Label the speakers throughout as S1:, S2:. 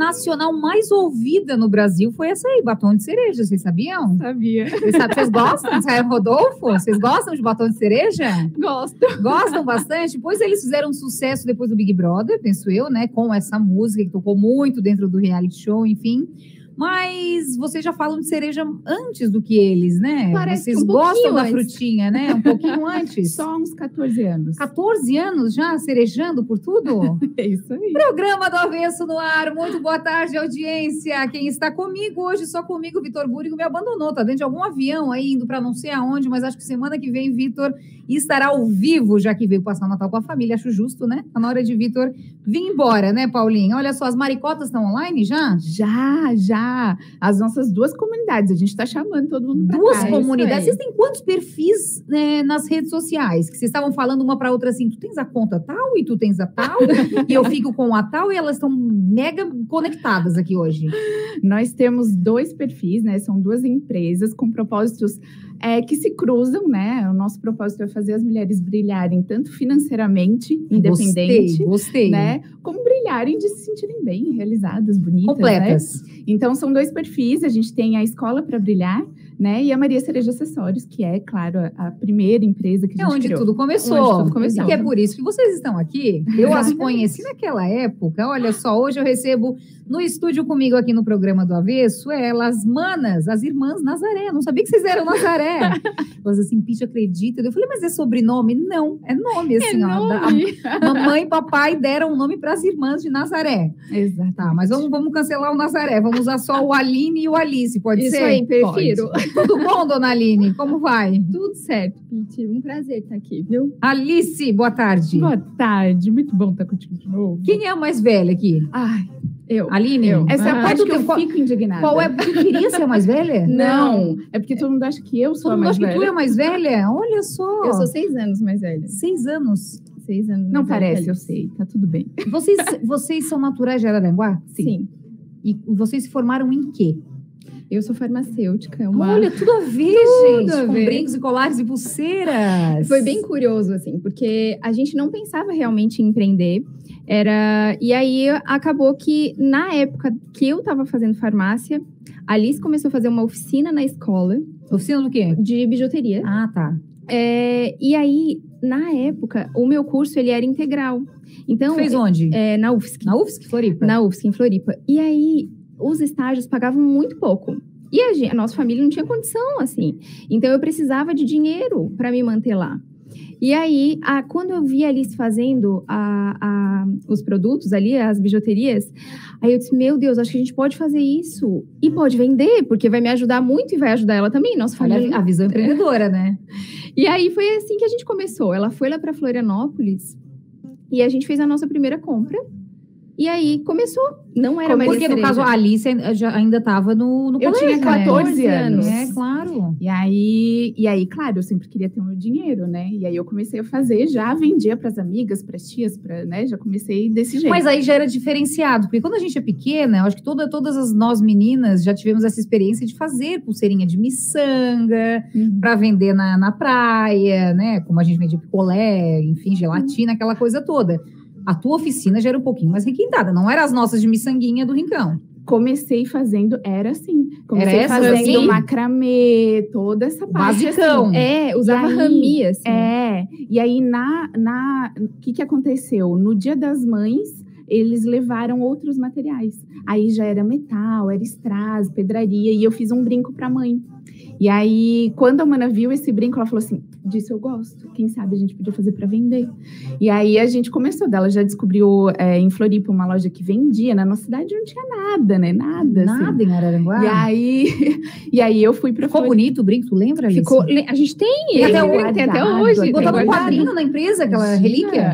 S1: nacional mais ouvida no Brasil foi essa aí, batom de cereja. Vocês sabiam?
S2: Sabia.
S1: Vocês gostam? Rodolfo, vocês gostam de batom de cereja?
S2: Gosto.
S1: Gostam bastante? Pois eles fizeram um sucesso depois do Big Brother, penso eu, né? Com essa música que tocou muito dentro do reality show, enfim. Mas vocês já falam de cereja antes do que eles, né?
S2: Parece
S1: vocês
S2: um
S1: gostam da
S2: antes.
S1: frutinha, né? Um pouquinho antes.
S2: Só uns 14 anos.
S1: 14 anos já cerejando por tudo?
S2: É isso aí.
S1: Programa do Avesso no ar. Muito boa tarde, audiência. Quem está comigo hoje, só comigo, Vitor Búrigo, me abandonou. Tá dentro de algum avião aí, indo para não sei aonde, mas acho que semana que vem Vitor estará ao vivo, já que veio passar o Natal com a família. Acho justo, né? Tá na hora de Vitor vir embora, né, Paulinha? Olha só, as maricotas estão online já?
S2: Já. As nossas duas comunidades. A gente tá chamando todo mundo pra
S1: Duas
S2: cá,
S1: comunidades.
S2: isso aí.
S1: Vocês têm quantos perfis, né, nas redes sociais? Que vocês estavam falando uma para outra assim, tu tens a conta tal e tu tens a tal, e eu fico com a tal, e elas estão mega conectadas aqui hoje.
S2: Nós temos 2 perfis, né? São 2 empresas com propósitos que se cruzam, né? O nosso propósito é fazer as mulheres brilharem tanto financeiramente, independente,
S1: Gostei.
S2: né? Como brilharem de se sentirem bem, realizadas, bonitas,
S1: Completas.
S2: né? Então, são 2 perfis. A gente tem a Escola para Brilhar, né? E a Maria Cereja Acessórios, que é, claro, a primeira empresa que a
S1: É
S2: gente
S1: onde
S2: criou.
S1: tudo começou.
S2: Onde tudo começou.
S1: E que é por isso que vocês estão aqui. Eu as conheci naquela época. Olha só, hoje eu recebo no estúdio comigo aqui no programa do Avesso, elas, manas, as irmãs Nazaré. Eu não sabia que vocês eram Nazaré. Elas assim, Pitty, acredita? Eu falei, mas é sobrenome? Não, é nome, assim, ó.
S2: nome.
S1: A mamãe e papai deram o nome para as irmãs de Nazaré.
S2: Exato.
S1: Tá, mas vamos cancelar o Nazaré. Vamos usar só o Aline e o Alice, pode
S3: Isso
S1: ser?
S3: aí, prefiro.
S1: Tudo bom, dona Aline? Como vai?
S3: Tudo certo, Pitty. Um prazer estar aqui, viu?
S1: Alice, boa tarde.
S2: Boa tarde, muito bom estar contigo de novo.
S1: Quem é a mais velha aqui?
S2: Ai, eu.
S1: Aline?
S2: Essa é a parte que eu
S1: qual,
S2: fico indignada.
S1: qual é? Porque queria ser a mais velha?
S2: Não, é porque todo mundo acha que eu sou
S1: Todo
S2: a
S1: mundo
S2: mais
S1: acha que
S2: velha.
S1: tu é a mais velha? Olha só.
S3: Eu sou 6 anos mais velha.
S1: 6 anos.
S3: 6 anos
S2: Não
S3: mais velha
S2: parece,
S3: que
S2: eu
S3: Alice.
S2: sei, tá tudo bem.
S1: Vocês são naturais de Araranguá?
S3: Sim.
S1: E vocês se formaram em quê?
S3: Eu sou farmacêutica. Uma...
S1: Olha, tudo a ver,
S3: Tudo
S1: gente.
S3: a
S1: Com
S3: ver.
S1: brincos e colares e pulseiras.
S3: Foi bem curioso, assim, porque a gente não pensava realmente em empreender. E aí acabou que, na época que eu estava fazendo farmácia, a Alice começou a fazer uma oficina na escola
S1: Oficina do quê?
S3: de bijuteria.
S1: Ah, tá.
S3: E aí, na época, o meu curso ele era integral. Então,
S1: Fez onde?
S3: na UFSC.
S1: Na UFSC, Floripa?
S3: Na UFSC, em Floripa. E aí, os estágios pagavam muito pouco. E a nossa família não tinha condição, assim. Então, eu precisava de dinheiro para me manter lá. E aí, quando eu vi a Alice fazendo os produtos ali, as bijuterias, aí eu disse, meu Deus, acho que a gente pode fazer isso. E pode vender, porque vai me ajudar muito e vai ajudar ela também, nossa família.
S1: Olha a visão empreendedora, né?
S3: E aí, foi assim que a gente começou. Ela foi lá para Florianópolis e a gente fez a nossa primeira compra. E aí, começou. Não era Maria
S1: Porque, no
S3: Cereja.
S1: caso, a Alice ainda estava no
S2: Eu
S1: colégio,
S2: tinha 14
S1: né?
S2: anos.
S1: É, claro.
S2: E aí, claro, eu sempre queria ter o meu dinheiro, né? E aí eu comecei a fazer, já vendia pras amigas, pras tias, né? Já comecei desse jeito.
S1: Mas aí já era diferenciado, porque quando a gente é pequena, eu acho que todas nós meninas já tivemos essa experiência de fazer pulseirinha de miçanga, para vender na praia, né? Como a gente vendia picolé, enfim, gelatina, aquela coisa toda. A tua oficina já era um pouquinho mais requintada, não era as nossas de miçanguinha do Rincão.
S2: Comecei fazendo, era assim. Comecei
S1: Era essa,
S2: fazendo
S1: assim?
S2: macramê, toda essa parte.
S1: Basicão.
S2: Assim.
S3: Usava
S2: E aí,
S3: rami, assim.
S2: E aí, o que aconteceu? No Dia das Mães, eles levaram outros materiais. Aí já era metal, era strass, pedraria, e eu fiz um brinco pra mãe. E aí, quando a Mana viu esse brinco, ela falou assim, disso eu gosto, quem sabe a gente podia fazer pra vender. E aí, a gente começou dela, já descobriu em Floripa uma loja que vendia, na nossa cidade não tinha nada, né, nada.
S1: Nada
S2: assim.
S1: em Araranguá.
S2: E aí eu fui pra
S1: Ficou
S2: Floripa.
S1: bonito o brinco, tu lembra, Alice?
S3: A gente tem
S1: Tem até
S3: ele,
S1: hoje,
S3: tem até
S2: guardado,
S3: hoje.
S2: tem
S1: Botou no
S2: guardado.
S1: quadrinho na empresa, aquela relíquia.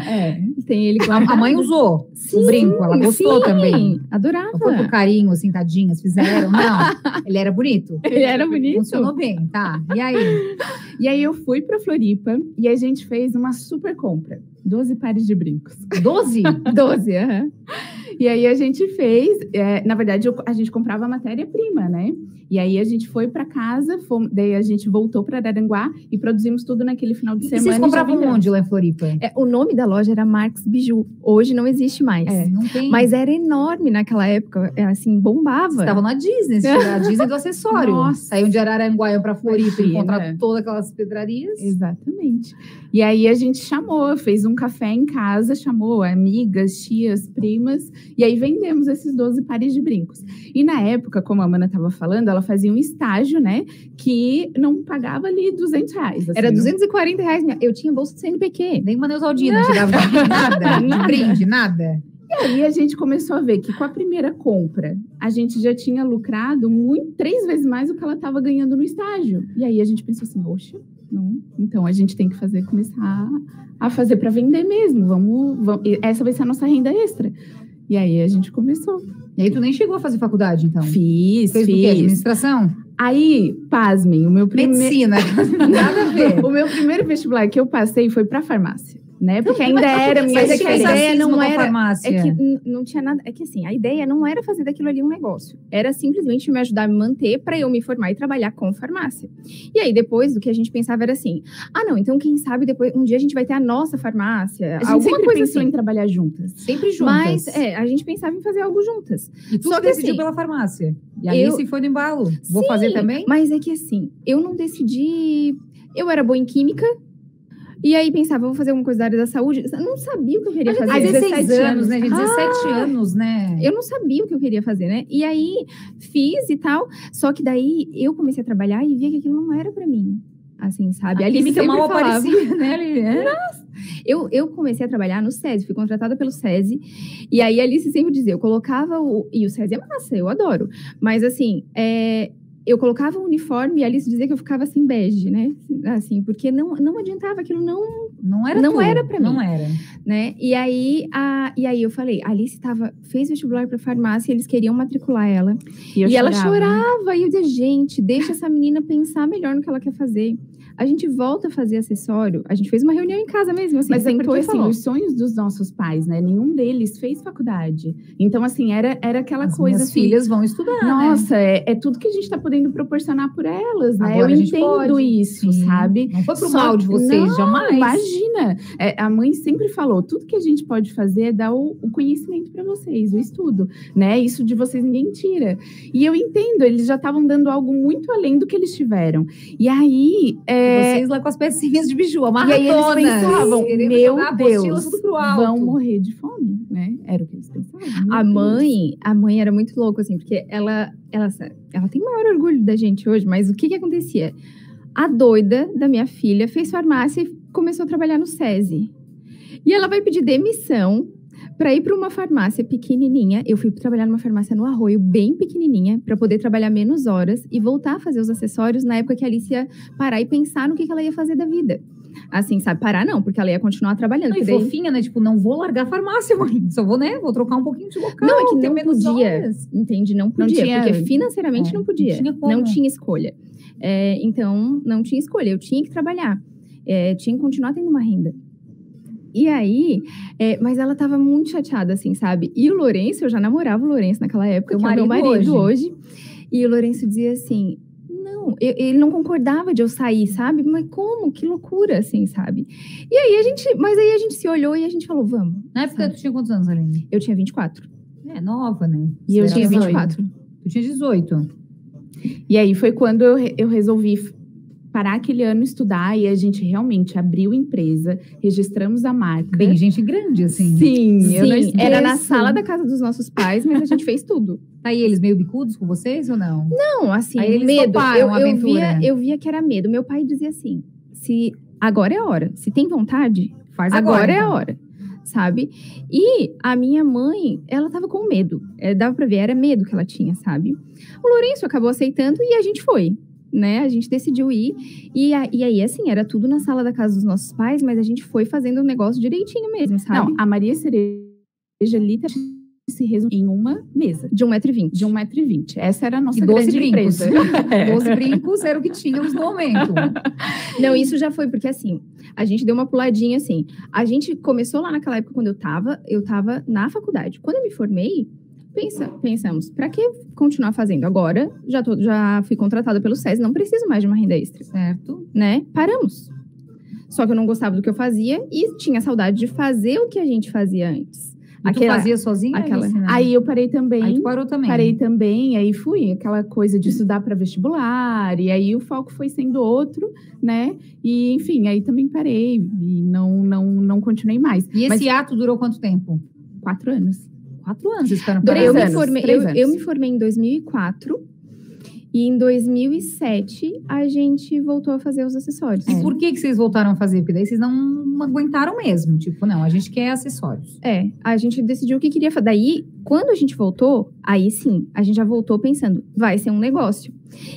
S3: Tem ele
S1: A mãe usou o brinco, ela gostou também.
S3: Adorava.
S1: Não foi por carinho, assim, tadinhas, fizeram. Não, ele era bonito.
S3: Ele era bonito.
S1: Funcionou bem, tá. E aí?
S2: E aí eu fui pra Floripa e a gente fez uma super compra, 12 pares de brincos.
S1: 12?
S3: 12, aham.
S2: E aí a gente fez, na verdade, a gente comprava a matéria-prima, né? E aí a gente foi para casa, daí a gente voltou para Araranguá e produzimos tudo naquele final de semana.
S1: E vocês compravam onde lá em Floripa?
S3: O nome da loja era Marx Biju. Hoje não existe mais.
S1: Não tem.
S3: Mas era enorme naquela época, assim, bombava.
S1: Vocês estavam na Disney, a Disney do acessório.
S2: Nossa.
S1: Saíam de Araranguá para Floripa e encontrar
S2: né?
S1: todas aquelas pedrarias.
S2: Exatamente. E aí a gente fez um café em casa, chamou amigas, tias, primas, e aí vendemos esses 12 pares de brincos. E na época, como a Amanda estava falando, ela fazia um estágio, né, que não pagava ali R$200. Assim,
S3: era R$240. Eu tinha bolsa do CNPq.
S1: Nem uma Neusaldina chegava nada, de brinde, nada.
S2: E aí a gente começou a ver que com a primeira compra, a gente já tinha lucrado 3 vezes mais do que ela estava ganhando no estágio. E aí a gente pensou assim, oxa, não, então a gente tem que começar a fazer para vender mesmo. Vamos, essa vai ser a nossa renda extra. E aí a gente começou.
S1: E aí tu nem chegou a fazer faculdade, então?
S2: Fez
S1: o quê? Administração?
S2: Aí, pasmem, o meu primeiro...
S1: Medicina, nada a ver.
S2: O meu primeiro vestibular que eu passei foi para farmácia. Né? Porque ainda era minha
S3: mas a ideia não era
S1: farmácia.
S3: É que não tinha nada, é que assim, a ideia não era fazer daquilo ali um negócio. Era simplesmente me ajudar a me manter para eu me formar e trabalhar com farmácia. E aí depois o que a gente pensava era assim: não, então quem sabe depois um dia a gente vai ter a nossa farmácia,
S2: a gente
S3: alguma
S2: sempre
S3: coisa
S2: pensou
S3: assim.
S2: em trabalhar juntas.
S1: Sempre juntas.
S3: Mas a gente pensava em fazer algo juntas.
S1: E tu
S3: só que
S1: decidiu
S3: assim,
S1: pela farmácia. E aí você foi no embalo. Vou
S3: sim,
S1: fazer também?
S3: Mas é que assim, eu não decidi, eu era boa em química. E aí pensava, vou fazer alguma coisa da área da saúde. Eu não sabia o que eu queria fazer.
S1: Há 16 anos, né, gente? 17 anos, né?
S3: Eu não sabia o que eu queria fazer, né? E aí, fiz e tal. Só que daí, eu comecei a trabalhar e vi que aquilo não era pra mim. Assim, sabe?
S1: A química mal aparecia, né?
S3: Nossa! Eu comecei a trabalhar no SESI. Fui contratada pelo SESI. E aí, a Alice sempre dizia, eu colocava E o SESI é massa, eu adoro. Mas assim, eu colocava o uniforme e a Alice dizia que eu ficava assim, bege, né? Assim, porque não adiantava, aquilo não era pra mim.
S1: Não era.
S3: Né? E aí eu falei, a Alice fez vestibular pra farmácia, eles queriam matricular ela. E ela chorava. E eu dizia, gente, deixa essa menina pensar melhor no que ela quer fazer. A gente volta a fazer acessório. A gente fez uma reunião em casa mesmo, assim.
S2: Mas
S3: sentou
S2: porque,
S3: e falou.
S2: os sonhos dos nossos pais, né? Nenhum deles fez faculdade. Então, assim, era aquela coisa
S1: minhas
S2: assim...
S1: filhas vão estudar,
S2: nossa, né? É tudo que a gente tá podendo proporcionar por elas, né?
S1: Agora
S2: eu entendo isso,
S1: sim.
S2: sabe?
S1: Não foi pro mal de vocês, jamais.
S2: Imagina. A mãe sempre falou, tudo que a gente pode fazer é dar o conhecimento para vocês, o estudo, né? Isso de vocês ninguém tira. E eu entendo, eles já estavam dando algo muito além do que eles tiveram. E aí...
S1: Vocês lá com as pecinhas de biju, amarradonas.
S2: E aí eles pensavam, meu Deus,
S1: tudo pro alto.
S2: vão morrer de fome, né? Era o que eles pensavam.
S3: A mãe era muito louca, assim, porque ela tem o maior orgulho da gente hoje, mas o que acontecia? A doida da minha filha fez farmácia e começou a trabalhar no SESI. E ela vai pedir demissão para ir para uma farmácia pequenininha. Eu fui trabalhar numa farmácia no Arroio, bem pequenininha, para poder trabalhar menos horas e voltar a fazer os acessórios na época que a Alice ia parar e pensar no que ela ia fazer da vida. Assim, sabe? Parar não, porque ela ia continuar trabalhando.
S1: Não, e fofinha, né? Tipo, não vou largar a farmácia, mãe. Só vou, né? Vou trocar um pouquinho de local.
S3: Não, é que não podia. Entende? Não podia, porque financeiramente não podia.
S1: Não
S3: tinha escolha. Então, não tinha escolha. Eu tinha que trabalhar. Tinha que continuar tendo uma renda. E aí, mas ela tava muito chateada, assim, sabe? E o Lourenço, eu já namorava o Lourenço naquela época, que é o meu marido hoje. E o Lourenço dizia assim, não, ele não concordava de eu sair, sabe? Mas como? Que loucura, assim, sabe? E aí a gente se olhou e a gente falou, vamos.
S1: Na época, tu tinha quantos anos, Aline?
S3: Eu tinha 24.
S1: Nova, né?
S3: E eu tinha 24.
S1: Tu tinha 18.
S2: E aí foi quando eu resolvi parar aquele ano estudar e a gente realmente abriu empresa, registramos a marca.
S1: Bem gente grande, assim.
S2: Sim,
S3: era na sala da casa dos nossos pais, mas a gente fez tudo.
S1: Aí eles meio bicudos com vocês ou não?
S3: Não, assim,
S1: aí eles
S3: medo. Eu via que era medo. Meu pai dizia assim, se agora é a hora, se tem vontade,
S1: faz
S3: agora
S1: então.
S3: É a hora, sabe? E a minha mãe, ela tava com medo. Dava pra ver, era medo que ela tinha, sabe? O Lourenço acabou aceitando e a gente foi. Né? A gente decidiu ir. E aí, assim, era tudo na sala da casa dos nossos pais, mas a gente foi fazendo o negócio direitinho mesmo, sabe?
S2: Não, a Maria Cereja literalmente se resume em uma mesa.
S3: De 1,20 m.
S2: De 1,20 m. Essa era a nossa
S1: E 12
S2: grande
S1: brincos.
S2: empresa.
S1: 12 brincos era o que tínhamos no momento.
S3: Não, isso já foi, porque assim, a gente deu uma puladinha assim. A gente começou lá naquela época, quando eu tava na faculdade. Quando eu me formei, pensamos, pra que continuar fazendo? Agora, já fui contratada pelo SESI, não preciso mais de uma renda extra.
S1: Certo.
S3: Né? Paramos. Só que eu não gostava do que eu fazia e tinha saudade de fazer o que a gente fazia antes.
S1: E tu fazia sozinha?
S2: Aí eu parei também.
S1: Aí tu parou também.
S2: Parei também, aí fui aquela coisa de estudar para vestibular, e aí o foco foi sendo outro, né? E enfim, aí também parei e não continuei mais.
S1: E esse ato durou quanto tempo?
S2: 4 anos.
S1: 4 anos, esperando.
S3: Eu me formei em 2004. E em 2007, a gente voltou a fazer os acessórios.
S1: E por que vocês voltaram a fazer? Porque daí vocês não aguentaram mesmo. Tipo, não, a gente quer acessórios.
S3: A gente decidiu o que queria fazer. Daí, quando a gente voltou, aí sim, a gente já voltou pensando, vai ser um negócio.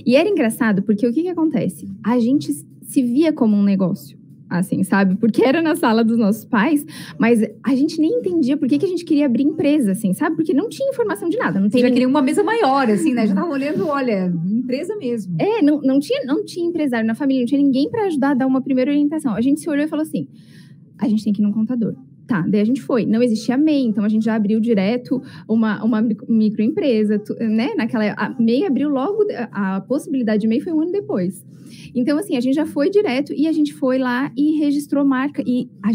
S3: E era engraçado, porque o que acontece? A gente se via como um negócio. Assim, sabe? Porque era na sala dos nossos pais, mas a gente nem entendia por que a gente queria abrir empresa, assim, sabe? Porque não tinha informação de nada.
S1: Você já queria uma mesa maior, assim, né? Já tava olhando, olha, empresa mesmo.
S3: Não tinha empresário na família, não tinha ninguém para ajudar a dar uma primeira orientação. A gente se olhou e falou assim, a gente tem que ir num contador. Tá, daí a gente foi. Não existia MEI, então a gente já abriu direto uma microempresa, né? A MEI abriu logo, a possibilidade de MEI foi um ano depois. Então, assim, a gente já foi direto e a gente foi lá e registrou marca. E a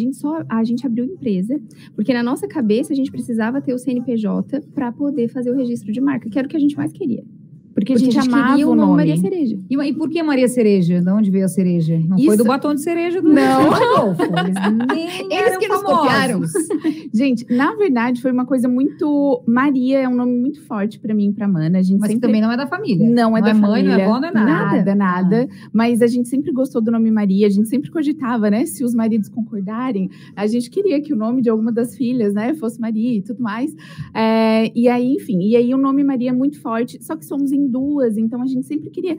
S3: gente abriu empresa, porque na nossa cabeça a gente precisava ter o CNPJ para poder fazer o registro de marca, que era o que a gente mais queria. Porque a gente amava
S2: queria
S3: o nome Maria
S1: Cereja. E por que Maria Cereja? De onde veio a cereja? Não foi do batom de cereja do Rodolfo. Eles
S3: que nos copiaram.
S2: Gente, na verdade, foi uma coisa muito... Maria é um nome muito forte pra mim e pra Mana.
S1: Mas sempre... também não é da família.
S2: Não é da família.
S1: Mãe, não é avó, não é nada.
S2: Nada. Mas a gente sempre gostou do nome Maria. A gente sempre cogitava, né? Se os maridos concordarem, a gente queria que o nome de alguma das filhas, né? Fosse Maria e tudo mais. E aí, enfim. E aí o nome Maria é muito forte. Só que somos em 2, então a gente sempre queria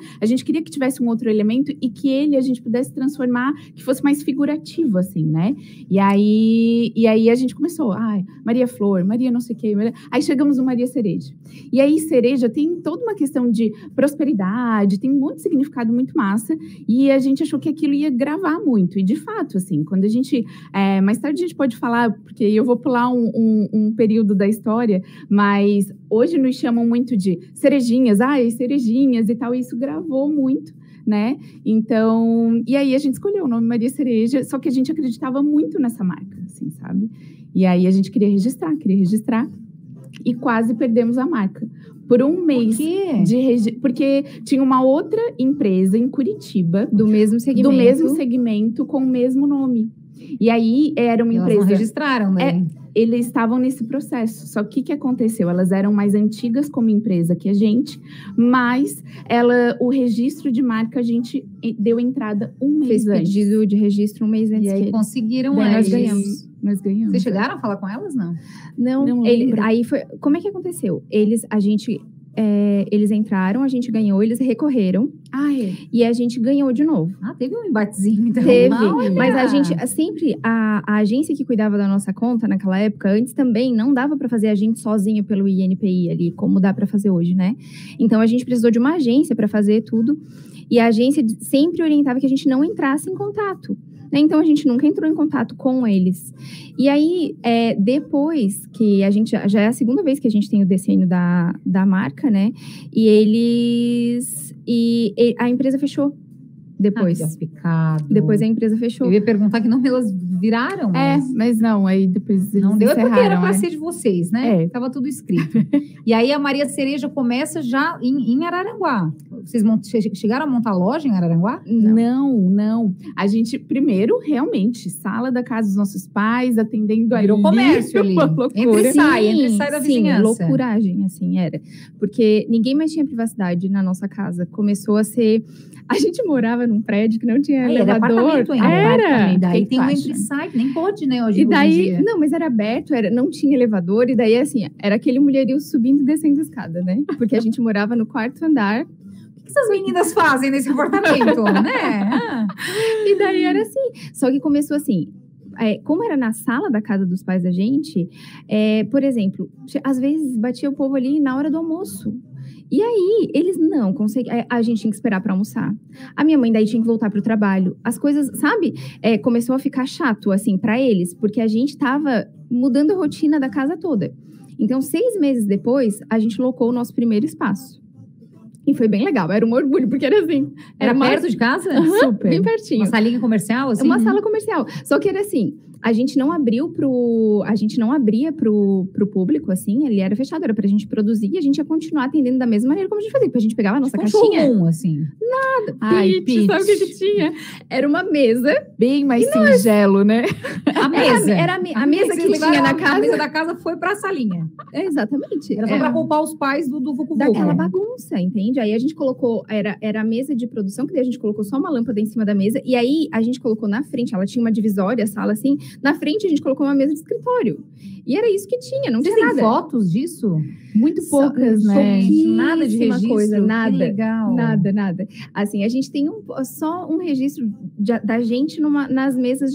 S2: que tivesse um outro elemento e que a gente pudesse transformar, que fosse mais figurativo, assim, né? E aí a gente começou, Maria Flor, Maria não sei o quê, aí chegamos no Maria Cereja. E aí cereja tem toda uma questão de prosperidade, tem um monte de significado muito massa, e a gente achou que aquilo ia gravar muito, e de fato, assim, quando a gente, mais tarde a gente pode falar, porque eu vou pular um período da história, mas hoje nos chamam muito de cerejinhas, cerejinhas e tal, e isso gravou muito, né? Então, e aí a gente escolheu o nome Maria Cereja, só que a gente acreditava muito nessa marca, assim, sabe? E aí a gente queria registrar, e quase perdemos a marca. Por um mês.
S1: Por quê?
S2: Porque tinha uma outra empresa em Curitiba.
S3: Do mesmo
S2: segmento, com o mesmo nome. E aí era uma empresa...
S1: Elas não registraram, né?
S2: Eles estavam nesse processo. Só que o que aconteceu? Elas eram mais antigas como empresa que a gente, mas o registro de marca a gente deu entrada um mês antes.
S3: Fez pedido de registro um mês antes.
S1: E aí conseguiram,
S2: nós ganhamos.
S1: Vocês chegaram a falar com elas, não?
S3: Não aí foi... Como é que aconteceu? Eles entraram, a gente ganhou, eles recorreram. E a gente ganhou de novo.
S1: Teve um embatezinho, então.
S3: Teve, mas a gente, sempre, a agência que cuidava da nossa conta naquela época, antes também, não dava para fazer a gente sozinho pelo INPI ali, como dá para fazer hoje, né? Então, a gente precisou de uma agência para fazer tudo. E a agência sempre orientava que a gente não entrasse em contato. Então, a gente nunca entrou em contato com eles. E aí, depois que a gente... Já é a segunda vez que a gente tem o decênio da marca, né? E a empresa fechou. Depois. Depois a empresa fechou.
S1: Eu ia perguntar que não elas viraram.
S2: Mas não, aí depois eles
S1: não deu,
S2: encerraram,
S1: porque era pra ser de vocês, né? Tava tudo escrito. E aí a Maria Cereja começa já em Araranguá. Vocês chegaram a montar loja em Araranguá?
S2: Não. A gente, primeiro, realmente, sala da casa dos nossos pais, atendendo ali.
S1: Virou comércio ali. Entra e sai da vizinhança.
S3: Loucuragem, assim, era. Porque ninguém mais tinha privacidade na nossa casa. Começou a ser... A gente morava num prédio que não tinha elevador.
S1: Era. Daí tem um entra e sai, nem pode, né, hoje em dia.
S3: Não, mas era aberto, não tinha elevador. E daí, assim, era aquele mulherio subindo e descendo a escada, né? Porque a gente morava no 4º andar.
S1: O que essas meninas fazem nesse apartamento, né?
S3: E daí era assim. Só que começou assim... como era na sala da casa dos pais da gente, por exemplo, às vezes batia o povo ali na hora do almoço. E aí, eles não conseguiam. A gente tinha que esperar para almoçar. A minha mãe daí tinha que voltar pro trabalho. As coisas, sabe? Começou a ficar chato, assim, para eles, porque a gente tava mudando a rotina da casa toda. Então, 6 meses depois, a gente locou o nosso primeiro espaço. E foi bem legal, era um orgulho, porque era assim.
S1: Era perto de casa?
S3: Super. Bem pertinho.
S1: Uma salinha comercial, assim?
S3: Uma sala comercial. Só que era assim, a gente não abria pro público, assim, ele era fechado, era pra gente produzir e a gente ia continuar atendendo da mesma maneira como a gente fazia, porque a gente pegava a nossa caixinha.
S1: Showroom, assim.
S3: Nada.
S1: Ai,
S3: pitch, sabe o que a gente tinha? Era uma mesa.
S2: Bem mais singelo, né?
S1: A mesa.
S3: Era a mesa que tinha na casa.
S1: A mesa da casa foi pra salinha.
S3: Exatamente.
S1: Era só pra poupar os pais do Vucu-Vucu.
S3: Daquela bagunça, entende? Aí a gente colocou, era a mesa de produção, que daí a gente colocou só uma lâmpada em cima da mesa, e aí a gente colocou na frente, ela tinha uma divisória, a sala assim, na frente a gente colocou uma mesa de escritório. E era isso que tinha, não tinha nada.
S1: Tem fotos disso?
S2: Muito poucas, né?
S1: Nada de registro.
S3: Coisa, nada.
S1: Que legal.
S3: Nada. Assim, a gente tem só um registro da gente na mesa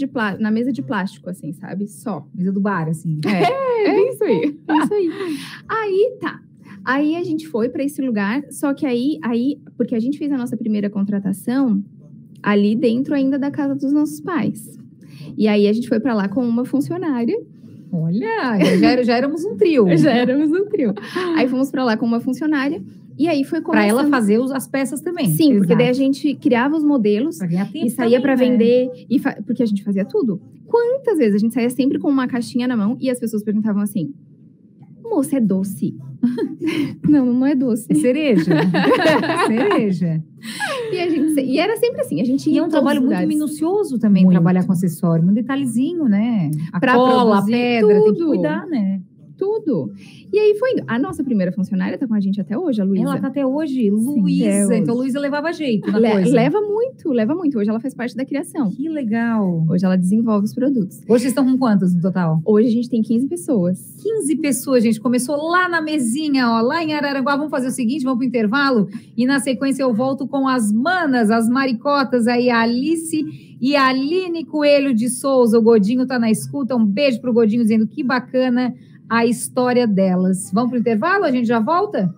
S3: de plástico, assim, sabe? Só.
S1: Mesa do bar, assim.
S3: É isso aí. Aí, tá. Aí a gente foi para esse lugar, só que aí, porque a gente fez a nossa primeira contratação ali dentro ainda da casa dos nossos pais. E aí a gente foi para lá com uma funcionária.
S1: Olha, já éramos um trio.
S3: Aí fomos para lá com uma funcionária. E aí foi começando...
S1: Para ela fazer as peças também.
S3: Sim,
S1: exato.
S3: Porque daí a gente criava os modelos e saía para vender. Porque a gente fazia tudo. Quantas vezes a gente saía sempre com uma caixinha na mão e as pessoas perguntavam assim: moça, é doce? Não é doce.
S1: É cereja. Cereja.
S3: E era sempre assim, a gente ia.
S1: E é um trabalho muito minucioso também, trabalhar com acessório. Um detalhezinho, né? A cola, a pedra,
S3: tudo.
S1: Tem que cuidar, né?
S3: Tudo. E aí foi indo. A nossa primeira funcionária tá com a gente até hoje, a Luísa.
S1: Ela tá até hoje, Luísa. Então, Luísa levava jeito na coisa.
S3: Leva muito. Hoje ela faz parte da criação.
S1: Que legal.
S3: Hoje ela desenvolve os produtos.
S1: Hoje vocês estão com quantas no total?
S3: Hoje a gente tem 15 pessoas.
S1: 15 pessoas, gente. Começou lá na mesinha, ó, lá em Araranguá. Vamos fazer o seguinte, vamos pro intervalo. E na sequência eu volto com as manas, as maricotas aí, a Alice e a Aline Coelho de Souza. O Godinho tá na escuta. Um beijo pro Godinho dizendo que bacana a história delas. Vamos pro intervalo? A gente já volta?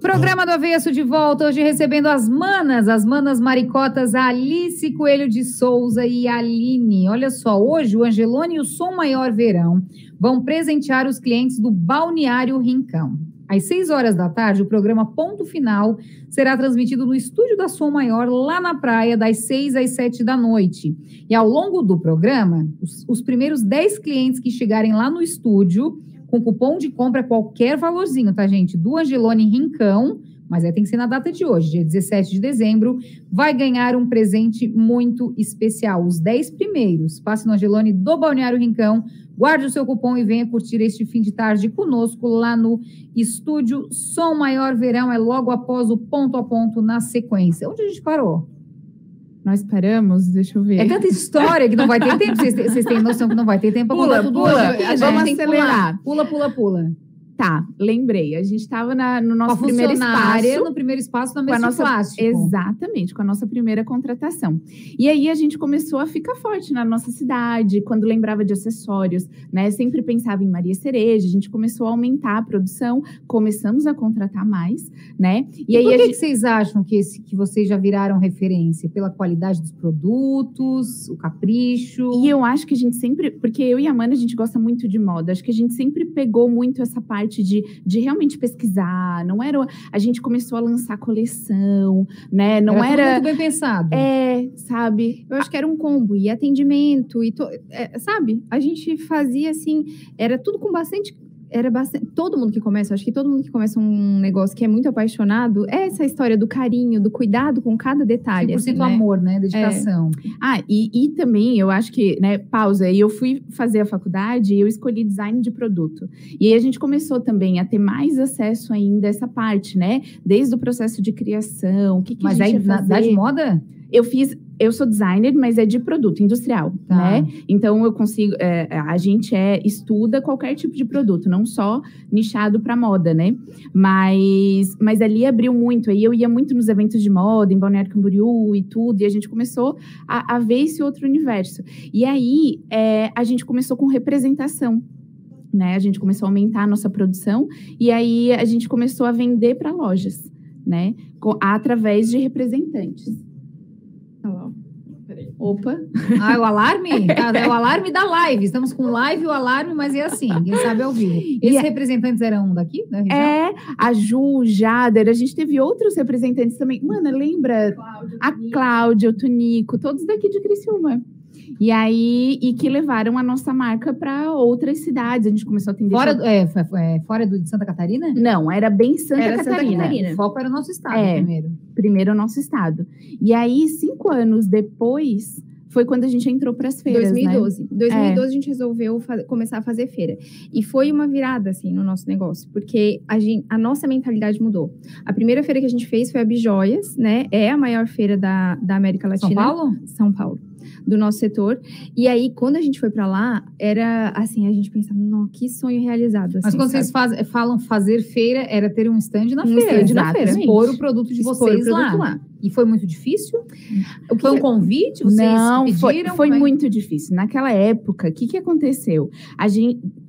S1: Programa do Avesso de volta, hoje recebendo as manas maricotas, a Alice Coelho de Souza e a Aline. Olha só, hoje o Angelone e o Som Maior Verão vão presentear os clientes do Balneário Rincão. Às 6 horas da tarde, o programa Ponto Final será transmitido no estúdio da Som Maior, lá na praia, das 6 às 7 da noite. E ao longo do programa, os primeiros 10 clientes que chegarem lá no estúdio, com cupom de compra qualquer valorzinho, tá, gente? Do Angelone Rincão, mas aí tem que ser na data de hoje, dia 17 de dezembro, vai ganhar um presente muito especial. Os 10 primeiros, passe no Angelone do Balneário Rincão, guarde o seu cupom e venha curtir este fim de tarde conosco lá no estúdio Som Maior Verão, é logo após o Ponto a Ponto na sequência. Onde a gente parou?
S2: Nós paramos, deixa eu ver.
S1: É tanta história que não vai ter tempo, vocês têm noção que não vai ter tempo para contar tudo hoje.
S2: Vamos acelerar.
S1: Pula.
S2: Tá, lembrei. A gente estava no nosso primeiro espaço.
S1: No primeiro espaço, na mesa de plástico.
S2: Exatamente, com a nossa primeira contratação. E aí a gente começou a ficar forte na nossa cidade, quando lembrava de acessórios, né? Sempre pensava em Maria Cereja, a gente começou a aumentar a produção, começamos a contratar mais, né?
S1: E aí por que vocês acham que vocês já viraram referência? Pela qualidade dos produtos, o capricho?
S2: E eu acho que a gente sempre, porque eu e a Amanda, a gente gosta muito de moda, acho que a gente sempre pegou muito essa parte de realmente pesquisar, não era... A gente começou a lançar coleção, né? Não era
S1: muito bem pensado.
S2: Sabe?
S3: Eu acho que era um combo, e atendimento, sabe? A gente fazia assim, era tudo com bastante... Todo mundo que começa, acho que todo mundo que começa um negócio que é muito apaixonado, é essa história do carinho, do cuidado com cada detalhe.
S1: 100%
S3: assim, né?
S1: amor, né? Dedicação.
S2: E também, eu acho que, né, pausa, e eu fui fazer a faculdade e eu escolhi design de produto. E aí a gente começou também a ter mais acesso ainda a essa parte, né? Desde o processo de criação, o que a gente ia fazer.
S1: Mas aí, de moda?
S2: Eu fiz eu sou designer, mas é de produto industrial, né? Então, eu consigo... a gente estuda qualquer tipo de produto, não só nichado para moda, né? Mas ali abriu muito. Aí eu ia muito nos eventos de moda, em Balneário Camboriú e tudo, e a gente começou a ver esse outro universo. E aí, a gente começou com representação, né? A gente começou a aumentar a nossa produção, e aí a gente começou a vender para lojas, né? Através de representantes. Opa.
S1: É o alarme? É o alarme da live. Estamos com live e o alarme, mas é assim, quem sabe ao vivo. Esses representantes eram daqui, da região?
S2: A Ju, o Jader, a gente teve outros representantes também. Mano, lembra? A Cláudia, o Tunico, todos daqui de Criciúma. E aí, que levaram a nossa marca para outras cidades. A gente começou a atender...
S1: Fora de Santa Catarina?
S2: Não, era bem Santa Catarina.
S1: O foco era o nosso estado primeiro.
S2: Primeiro o nosso estado. E aí, 5 anos depois, foi quando a gente entrou para as feiras,
S3: 2012.
S2: né?
S3: 2012 a gente resolveu começar a fazer feira. E foi uma virada, assim, no nosso negócio. Porque a nossa mentalidade mudou. A primeira feira que a gente fez foi a Bijoias, né? É a maior feira da América Latina.
S1: São Paulo?
S3: São Paulo. Do nosso setor. E aí, quando a gente foi pra lá, era assim, a gente pensava, não, que sonho realizado. Assim,
S1: mas quando vocês falam fazer feira, era ter um stand na feira. Expor o produto de vocês lá. E foi muito difícil? Foi um convite? Vocês pediram?
S2: Foi muito difícil. Naquela época, o que aconteceu?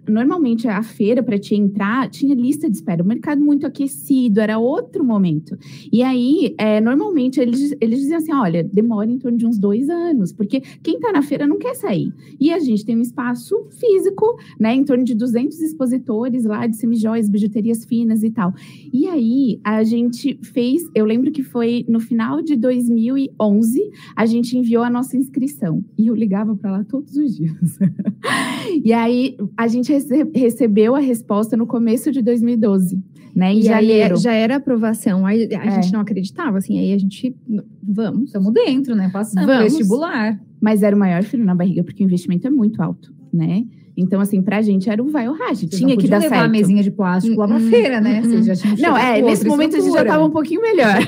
S2: Normalmente, a feira, para te entrar, tinha lista de espera. O mercado muito aquecido, era outro momento. E aí, normalmente, eles diziam assim, olha, demora em torno de uns 2 anos, porque quem está na feira não quer sair. E a gente tem um espaço físico, né, em torno de 200 expositores lá de semijoias, bijuterias finas e tal. E aí, a gente fez, eu lembro que foi no final de 2011, a gente enviou a nossa inscrição. E eu ligava para lá todos os dias. E aí, a gente recebeu a resposta no começo de 2012, né? Em janeiro.
S3: Já era aprovação. Aí a gente não acreditava, assim. Aí a gente, vamos.
S1: Estamos dentro, né? Passando vestibular.
S2: Mas era o maior frio na barriga, porque o investimento é muito alto, né? Então, assim, pra gente era o vai ou racha. Tinha que dar certo.
S1: A mesinha de plástico lá pra feira, né? Vocês já tinham
S2: nesse momento a gente já tava um pouquinho melhor.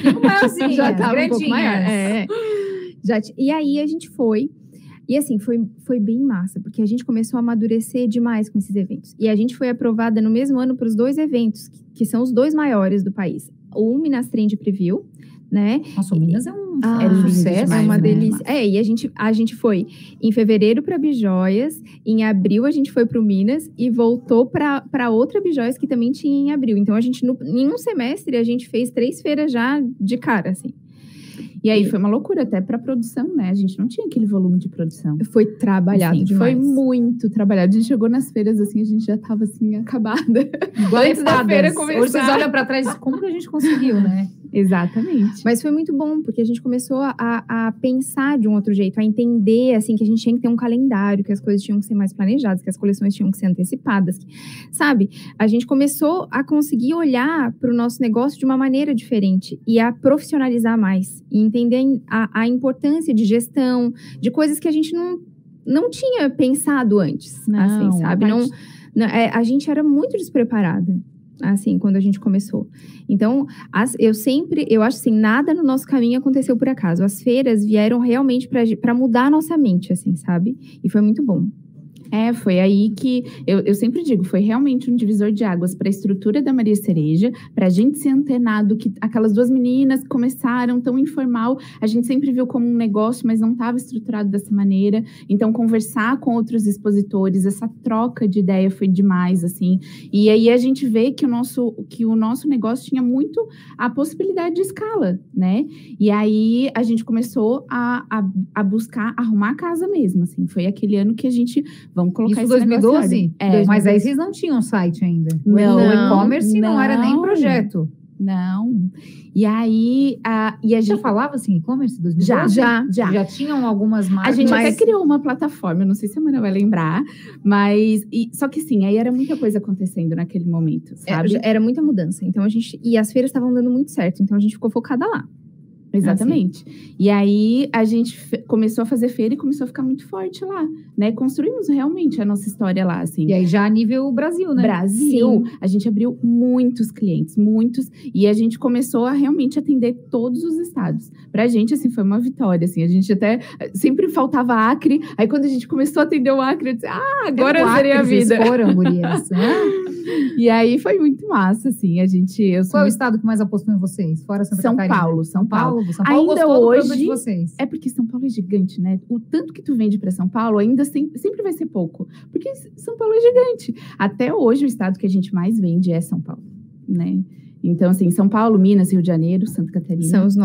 S3: Já tava um pouco maior. E aí a gente foi. E assim, foi bem massa, porque a gente começou a amadurecer demais com esses eventos. E a gente foi aprovada no mesmo ano para os 2 eventos, que são os 2 maiores do país. O Minas Trend Preview, né?
S1: Nossa, o Minas é um
S3: sucesso, demais, é uma delícia. E a gente foi em fevereiro para Bijoias, em abril a gente foi para o Minas e voltou para outra Bijoias que também tinha em abril. Então, em um semestre, a gente fez 3 feiras já de cara, assim.
S2: E aí foi uma loucura até para produção, né? A gente não tinha aquele volume de produção.
S3: Foi trabalhado
S2: assim,
S3: demais.
S2: Foi muito trabalhado. A gente chegou nas feiras assim, a gente já tava assim acabada.
S1: Antes da feira começar. Hoje vocês olham para trás, como que a gente conseguiu, né?
S2: Exatamente.
S3: Mas foi muito bom, porque a gente começou a pensar de um outro jeito, a entender, assim, que a gente tinha que ter um calendário, que as coisas tinham que ser mais planejadas, que as coleções tinham que ser antecipadas, sabe? A gente começou a conseguir olhar para o nosso negócio de uma maneira diferente e a profissionalizar mais, e entender a importância de gestão, de coisas que a gente não tinha pensado antes, assim, sabe? A gente era muito despreparada. Assim, quando a gente começou. Então, eu acho assim, nada no nosso caminho aconteceu por acaso. As feiras vieram realmente para mudar a nossa mente, assim, sabe? E foi muito bom.
S2: Foi aí que, eu sempre digo, foi realmente um divisor de águas para a estrutura da Maria Cereja, para a gente ser antenado, que aquelas 2 meninas que começaram tão informal, a gente sempre viu como um negócio, mas não estava estruturado dessa maneira. Então, conversar com outros expositores, essa troca de ideia foi demais, assim. E aí a gente vê que o nosso negócio tinha muito a possibilidade de escala, né? E aí a gente começou a buscar arrumar a casa mesmo, assim. Foi aquele ano que a gente... Vamos colocar
S1: isso em 2012? Mas aí vocês não tinham site ainda. O e-commerce não era nem projeto.
S2: Não. E aí... E a gente
S1: já falava assim, e-commerce 2012? Já tinham algumas marcas.
S2: A gente até criou uma plataforma, não sei se a Mana vai lembrar, mas... só que sim, aí era muita coisa acontecendo naquele momento, sabe?
S3: Era muita mudança. Então, e as feiras estavam dando muito certo, então a gente ficou focada lá.
S2: Exatamente. E aí, a gente começou a fazer feira e começou a ficar muito forte lá, né? Construímos realmente a nossa história lá, assim.
S1: E aí já a nível Brasil, né?
S2: Brasil. A gente abriu muitos clientes, muitos. E a gente começou a realmente atender todos os estados. Pra gente, assim, foi uma vitória, assim. A gente até... Sempre faltava Acre. Aí, quando a gente começou a atender o Acre, eu disse, agora seria a vida.
S1: Vocês foram, gurias, né?
S2: E aí, foi muito massa, assim.
S1: Qual é o estado que mais apostou em vocês? Fora Santa Catarina?
S2: São Paulo.
S1: São Paulo
S2: ainda
S1: gostou
S2: hoje,
S1: do produto de vocês.
S2: É porque São Paulo é gigante, né? O tanto que tu vende para São Paulo ainda sempre vai ser pouco. Porque São Paulo é gigante. Até hoje, o estado que a gente mais vende é São Paulo, né? Então, assim, São Paulo, Minas, Rio de Janeiro, Santa Catarina.
S3: São os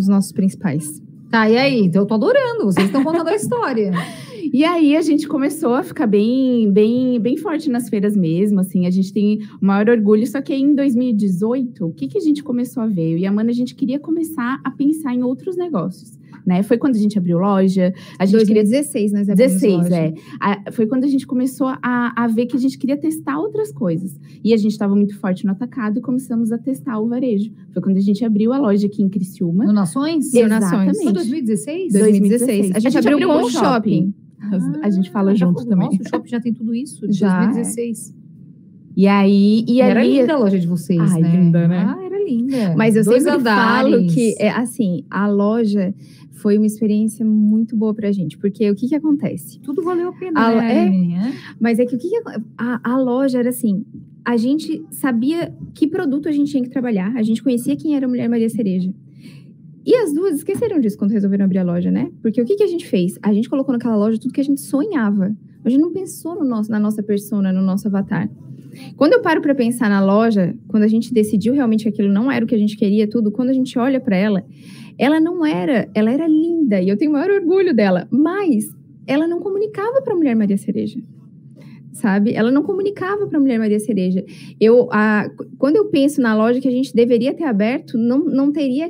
S3: nossos principais.
S1: Tá, e aí? Então, eu tô adorando. Vocês estão contando a história.
S2: E aí, a gente começou a ficar bem forte nas feiras mesmo, assim. A gente tem o maior orgulho. Só que aí, em 2018, o que a gente começou a ver? Eu e a Amanda, a gente queria começar a pensar em outros negócios, né? Foi quando a gente abriu loja. A gente
S3: 2016, nós abrimos
S2: 16,
S3: loja.
S2: Foi quando a gente começou a ver que a gente queria testar outras coisas. E a gente estava muito forte no atacado e começamos a testar o varejo. Foi quando a gente abriu a loja aqui em Criciúma.
S1: No Nações?
S2: Exatamente.
S1: Foi 2016?
S3: 2016. A gente abriu com o shopping.
S2: A gente fala junto também.
S1: Nossa, o shopping já tem tudo isso? De
S3: Já.
S1: 2016.
S2: E aí...
S1: Era linda a loja de vocês,
S2: Ai,
S1: né?
S2: linda, né?
S1: Era linda.
S3: Mas eu
S1: 2
S3: sempre
S1: andares.
S3: falo que, assim, a loja foi uma experiência muito boa pra gente. Porque o que acontece?
S1: Tudo valeu a pena, né?
S3: Mas é que a loja era assim... A gente sabia que produto a gente tinha que trabalhar. A gente conhecia quem era a Mulher Maria Cereja. E as duas esqueceram disso quando resolveram abrir a loja, né? Porque o que a gente fez? A gente colocou naquela loja tudo que a gente sonhava. A gente não pensou na nossa persona, no nosso avatar. Quando eu paro pra pensar na loja, quando a gente decidiu realmente que aquilo não era o que a gente queria, tudo, quando a gente olha pra ela, ela era linda e eu tenho o maior orgulho dela, mas ela não comunicava pra Mulher Maria Cereja. Sabe? Ela não comunicava para a Mulher Maria Cereja. Quando eu penso na loja que a gente deveria ter aberto, não teria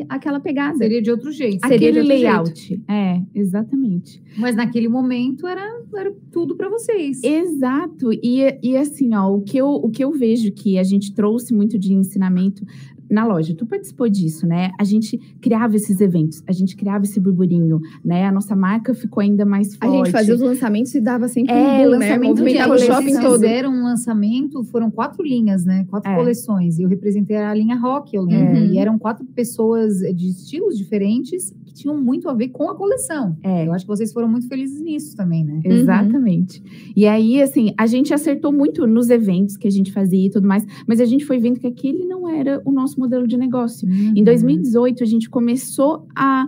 S3: aquela pegada.
S1: Seria de outro jeito.
S2: Aquele layout. Exatamente.
S1: Mas naquele momento era tudo para vocês.
S2: Exato. E assim, ó, o que eu vejo que a gente trouxe muito de ensinamento na loja, tu participou disso, né? A gente criava esses eventos, a gente criava esse burburinho, né? A nossa marca ficou ainda mais forte.
S3: A gente fazia os lançamentos e dava sempre um boom,
S2: lançamento,
S3: né? Movimentava o shopping todo.
S1: Fizeram um lançamento, foram 4 linhas, né? 4 coleções. E eu representei a linha rock, eu lembro. E eram 4 pessoas de estilos diferentes que tinham muito a ver com a coleção. Eu acho que vocês foram muito felizes nisso também, né?
S2: Exatamente. E aí, assim, a gente acertou muito nos eventos que a gente fazia e tudo mais, mas a gente foi vendo que aquele não era o nosso modelo de negócio. Em 2018, a gente começou a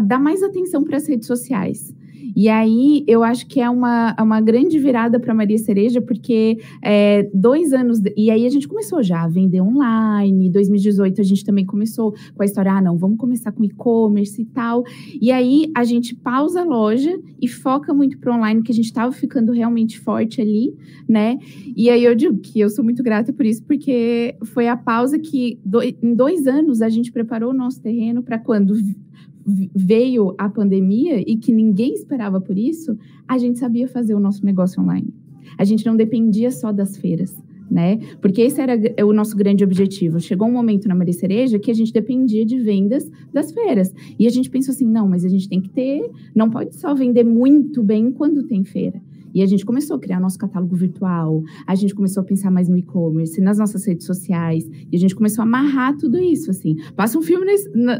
S2: dar mais atenção para as redes sociais. E aí, eu acho que é uma grande virada para Maria Cereja, porque 2 anos... E aí, a gente começou já a vender online. Em 2018, a gente também começou com a história, não, vamos começar com e-commerce e tal. E aí, a gente pausa a loja e foca muito pro online, que a gente estava ficando realmente forte ali, né? E aí, eu digo que eu sou muito grata por isso, porque foi a pausa que, em 2 anos, a gente preparou o nosso terreno para quando veio a pandemia e que ninguém esperava por isso, a gente sabia fazer o nosso negócio online. A gente não dependia só das feiras, né? Porque esse era o nosso grande objetivo. Chegou um momento na Maria Cereja que a gente dependia de vendas das feiras. E a gente pensou assim, não, mas a gente tem que não pode só vender muito bem quando tem feira. E a gente começou a criar nosso catálogo virtual, a gente começou a pensar mais no e-commerce, nas nossas redes sociais, e a gente começou a amarrar tudo isso, assim. Passa um filme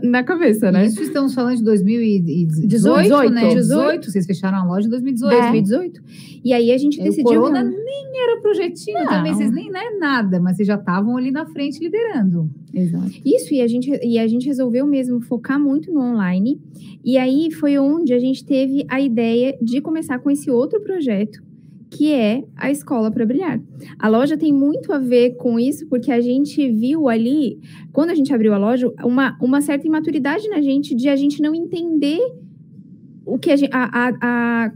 S2: na cabeça, né?
S1: Isso estamos falando de 2018, né? 18, vocês fecharam a loja em 2018.
S3: 2018. E aí a gente decidiu...
S1: O Corona nem era projetinho também, vocês nem nada, mas vocês já estavam ali na frente liderando.
S2: Exato.
S3: Isso, e a gente resolveu mesmo focar muito no online. E aí foi onde a gente teve a ideia de começar com esse outro projeto, que é a Escola para Brilhar. A loja tem muito a ver com isso, porque a gente viu ali, quando a gente abriu a loja, uma certa imaturidade na gente, de a gente não entender o que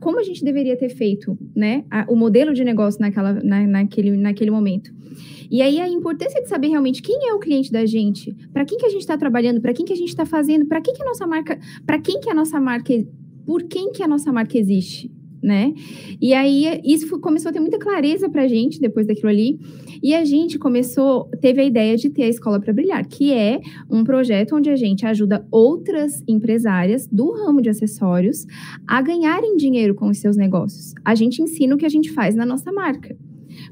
S3: como a gente deveria ter feito, né? O modelo de negócio naquele momento. E aí a importância de saber realmente quem é o cliente da gente, para quem que a gente está trabalhando, para quem que a gente está fazendo, para quem que a nossa marca, por quem que a nossa marca existe, né? E aí, isso começou a ter muita clareza pra gente, depois daquilo ali. E a gente teve a ideia de ter a Escola para Brilhar, que é um projeto onde a gente ajuda outras empresárias do ramo de acessórios a ganharem dinheiro com os seus negócios. A gente ensina o que a gente faz na nossa marca.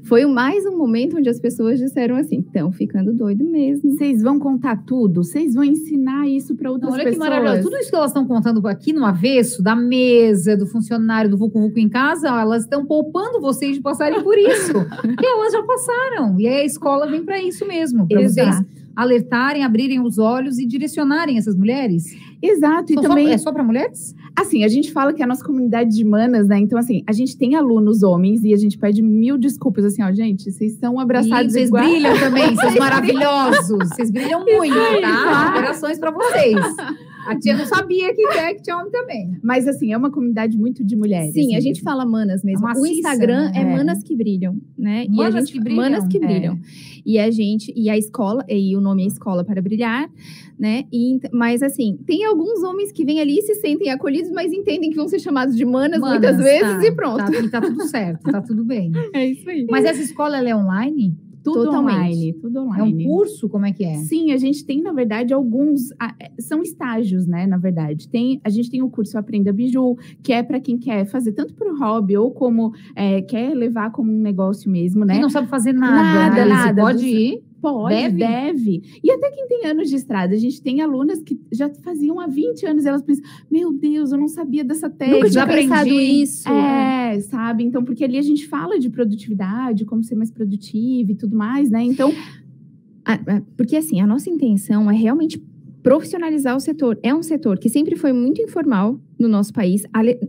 S3: Foi mais um momento onde as pessoas disseram assim, estão ficando doido mesmo.
S2: Vocês vão contar tudo? Vocês vão ensinar isso para outras pessoas?
S1: Olha que maravilhoso. Tudo isso que elas estão contando aqui no avesso, da mesa, do funcionário, do vucu-vucu em casa, elas estão poupando vocês de passarem por isso. Porque elas já passaram. E aí a escola vem para isso mesmo, para vocês alertarem, abrirem os olhos e direcionarem essas mulheres.
S2: Exato. E também
S1: é só para mulheres?
S2: Assim, a gente fala que a nossa comunidade de manas, né? Então, assim, a gente tem alunos homens e a gente pede 1000 desculpas, assim, ó, gente, vocês estão abraçados
S1: vocês
S2: igual.
S1: Brilham também, vocês maravilhosos. Vocês brilham muito, tá? Corações para vocês. A tia não sabia que tinha homem também.
S2: Mas, assim, é uma comunidade muito de mulheres.
S3: Sim, a gente fala manas mesmo.
S1: Maciça,
S3: o Instagram
S1: né?
S3: é Manas que Brilham, né?
S1: Manas que brilham.
S3: Manas que brilham. E a escola, e o nome é Escola para Brilhar, né? Mas, assim, tem alguns homens que vêm ali e se sentem acolhidos, mas entendem que vão ser chamados de manas muitas vezes e pronto.
S1: Tá tudo certo, tá tudo bem.
S3: É isso aí.
S1: Mas essa escola, ela é online?
S2: Tudo online.
S1: É um curso? Como é que é?
S2: Sim, a gente tem, na verdade, são estágios, né, na verdade. A gente tem o curso Aprenda Biju, que é para quem quer fazer tanto para o hobby ou como quer levar como um negócio mesmo, né?
S1: Quem não sabe fazer nada.
S2: Nada.
S1: Pode ir?
S2: Pode, deve. E até quem tem anos de estrada. A gente tem alunas que já faziam há 20 anos e elas pensam, meu Deus, eu não sabia dessa técnica.
S3: Nunca tinha pensado isso.
S2: Sabe? Então, porque ali a gente fala de produtividade, como ser mais produtivo e tudo mais, né? Então...
S3: Porque, assim, a nossa intenção é realmente profissionalizar o setor. É um setor que sempre foi muito informal no nosso país.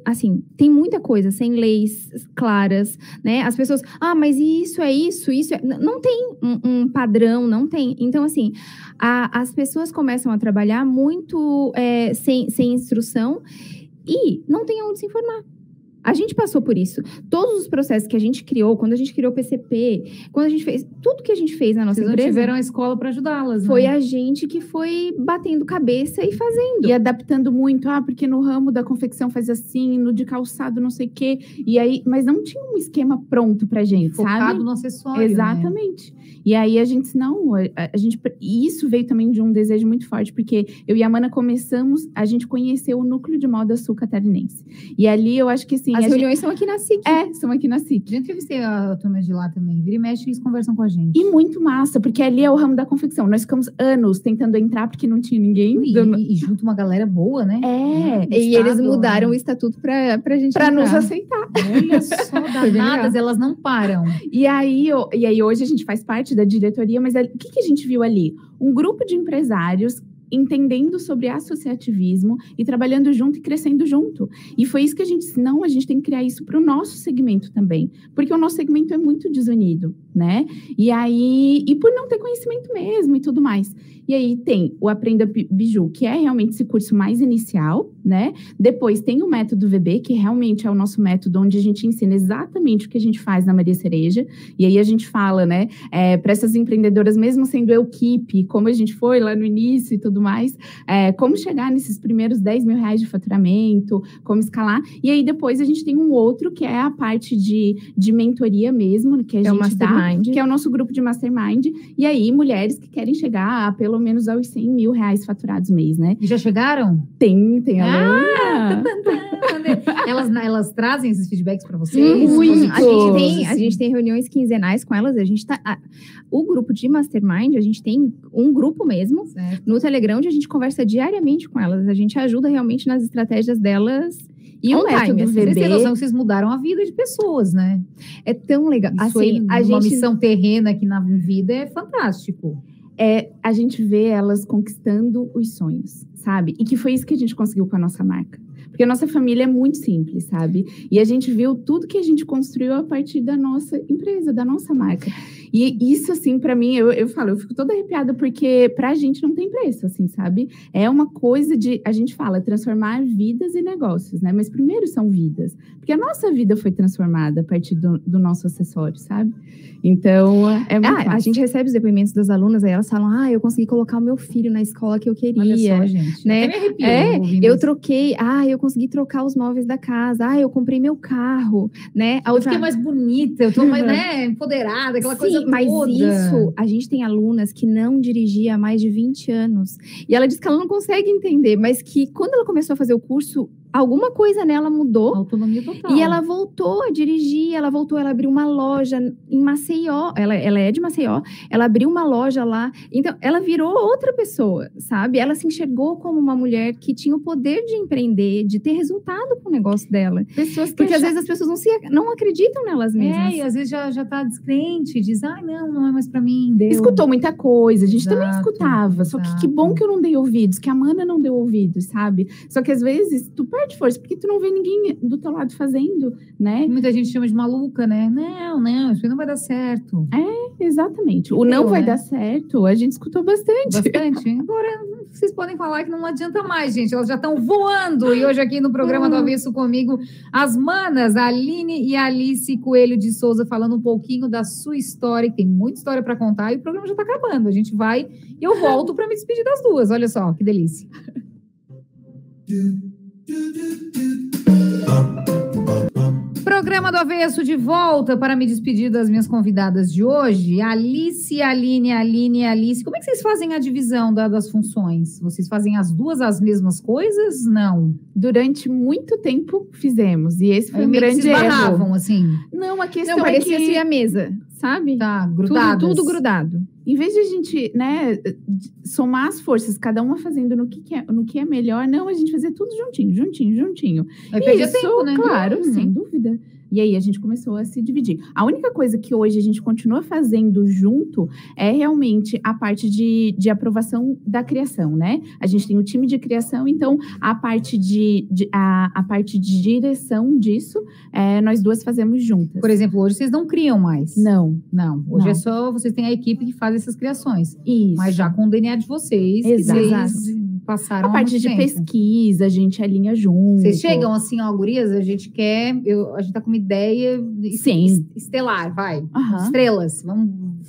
S3: Assim, tem muita coisa sem leis claras, né? As pessoas, mas isso é isso é... Não tem um padrão, não tem. Então, assim, as pessoas começam a trabalhar muito sem instrução e não tem onde se informar. A gente passou por isso. Todos os processos que a gente criou, quando a gente criou o PCP, quando a gente fez... Tudo que a gente fez na nossa empresa...
S1: Vocês tiveram a escola para ajudá-las, né?
S3: Foi a gente que foi batendo cabeça e fazendo.
S2: E adaptando muito. Porque no ramo da confecção faz assim, no de calçado não sei o quê. E aí, mas não tinha um esquema pronto pra gente,
S1: focado
S2: sabe?
S1: no acessório,
S2: exatamente. Né? E aí a gente, e isso veio também de um desejo muito forte, porque eu e a Mana começamos, a gente conheceu o Núcleo de Moda Sul Catarinense. E ali eu acho que assim...
S3: As reuniões são aqui na SIC.
S2: São aqui na SIC.
S1: Já entrevistei a turma de lá também. Vira e mexe, eles conversam com a gente.
S2: E muito massa, porque ali é o ramo da confecção. Nós ficamos anos tentando entrar, porque não tinha ninguém.
S1: E junto uma galera boa, né?
S3: E eles mudaram o estatuto pra gente
S2: pra nos aceitar.
S1: Olha só, danadas, elas não param.
S2: E aí hoje a gente faz parte da diretoria, mas o que a gente viu ali? Um grupo de empresários entendendo sobre associativismo e trabalhando junto e crescendo junto. E foi isso que a gente disse, não, a gente tem que criar isso para o nosso segmento também, porque o nosso segmento é muito desunido, né? E por não ter conhecimento mesmo e tudo mais. E aí tem o Aprenda Biju, que é realmente esse curso mais inicial, né? Depois tem o método VB, que realmente é o nosso método onde a gente ensina exatamente o que a gente faz na Maria Cereja. E aí a gente fala, né, para essas empreendedoras, mesmo sendo equipe, como a gente foi lá no início e tudo mais, como chegar nesses primeiros 10 mil reais de faturamento, como escalar. E aí depois a gente tem um outro, que é a parte de mentoria mesmo, que a gente dá, que é o nosso grupo de Mastermind. E aí, mulheres que querem chegar a pelo menos aos 100 mil reais faturados mês, né?
S1: E já chegaram?
S2: Tem
S1: Elas trazem esses feedbacks para vocês?
S3: A gente tem reuniões quinzenais com elas. O grupo de Mastermind, a gente tem um grupo mesmo, certo, no Telegram, onde a gente conversa diariamente com elas. A gente ajuda realmente nas estratégias delas. E o método VB...
S1: Vocês têm noção que vocês mudaram a vida de pessoas, né?
S3: É tão legal.
S1: Isso assim, uma missão terrena aqui na vida é fantástico.
S2: A gente vê elas conquistando os sonhos, sabe? E que foi isso que a gente conseguiu com a nossa marca. Porque a nossa família é muito simples, sabe? E a gente viu tudo que a gente construiu a partir da nossa empresa, da nossa marca. E isso, assim, pra mim, eu fico toda arrepiada, porque pra gente não tem preço, assim, sabe? É uma coisa a gente fala, transformar vidas e negócios, né? Mas primeiro são vidas. Porque a nossa vida foi transformada a partir do nosso acessório, sabe? Então, é muito fácil.
S3: A gente recebe os depoimentos das alunas, aí elas falam, eu consegui colocar o meu filho na escola que eu queria.
S1: Olha só, gente.
S3: Né?
S1: Eu até me arrepio.
S3: Eu troquei, eu consegui trocar os móveis da casa. Eu comprei meu carro, né?
S1: Eu fiquei mais bonita, eu tô mais, né, empoderada, aquela coisa toda.
S3: Mas isso, a gente tem alunas que não dirigia há mais de 20 anos. E ela diz que ela não consegue entender, mas que quando ela começou a fazer o curso, alguma coisa nela mudou.
S1: Autonomia total.
S3: E ela voltou a dirigir, ela abriu uma loja em Maceió. Ela é de Maceió. Ela abriu uma loja lá. Então, ela virou outra pessoa, sabe? Ela se enxergou como uma mulher que tinha o poder de empreender, de ter resultado com o negócio dela. Porque às vezes as pessoas não acreditam nelas mesmas.
S1: E às vezes já tá descrente, diz, não é mais pra mim. Deu.
S2: Escutou muita coisa, a gente
S1: Exato,
S2: também escutava. Só que bom que eu não dei ouvidos, que a Amanda não deu ouvidos, sabe? Só que às vezes tu perde força, porque tu não vê ninguém do teu lado fazendo, né?
S1: Muita gente chama de maluca, né? Não, isso aí não vai dar certo.
S2: Exatamente. O não vai dar certo, a gente escutou bastante.
S1: Agora, vocês podem falar que não adianta mais, gente. Elas já estão voando. E hoje aqui no programa do Avesso comigo, as manas, a Aline e a Alice Coelho de Souza, falando um pouquinho da sua história, que tem muita história para contar, e o programa já tá acabando. A gente vai e eu volto para me despedir das duas. Olha só, que delícia. Programa do Avesso de volta para me despedir das minhas convidadas de hoje. Alice, Aline e Alice. Como é que vocês fazem a divisão das funções? Vocês fazem as duas as mesmas coisas? Não.
S2: Durante muito tempo fizemos. E esse foi um grande
S1: se esbarravam, assim.
S2: Não, a questão
S3: Não,
S2: é
S3: parecia
S2: que...
S3: a mesa, sabe?
S1: Tá, grudadas.
S3: Tudo grudado.
S2: Em vez de a gente, né, somar as forças, cada uma fazendo no que é melhor, não, a gente fazia tudo juntinho.
S1: Aí perdia tempo, né?
S2: Claro, sem dúvida. E aí a gente começou a se dividir. A única coisa que hoje a gente continua fazendo junto é realmente a parte de aprovação da criação, né? A gente tem o time de criação, então a parte a parte de direção disso, nós duas fazemos juntas.
S1: Por exemplo, hoje vocês não criam mais.
S2: Não.
S1: Hoje é só, vocês têm a equipe que faz essas criações.
S2: Isso.
S1: Mas já com o DNA de vocês.
S2: Exato.
S1: Vocês passaram
S2: a parte de pesquisa, a gente alinha junto.
S1: Vocês chegam assim, gurias, a gente tá com uma ideia estelar, vai. Estrelas,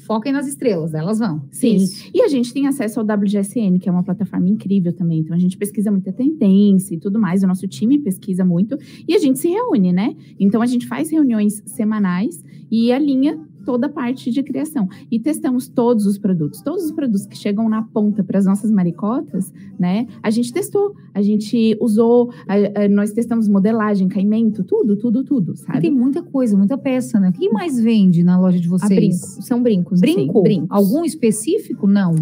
S1: foquem nas estrelas, elas vão.
S2: Sim. Isso. E a gente tem acesso ao WGSN, que é uma plataforma incrível também. Então a gente pesquisa muita tendência e tudo mais. O nosso time pesquisa muito e a gente se reúne, né? Então a gente faz reuniões semanais e alinha toda a parte de criação. E testamos todos os produtos que chegam na ponta para as nossas maricotas, né? A gente testou, a gente usou, nós testamos modelagem, caimento, tudo, sabe?
S1: E tem muita coisa, muita peça, né? O que mais vende na loja de vocês?
S3: São brincos.
S1: Brinco?
S3: Brincos.
S1: Algum específico? Não.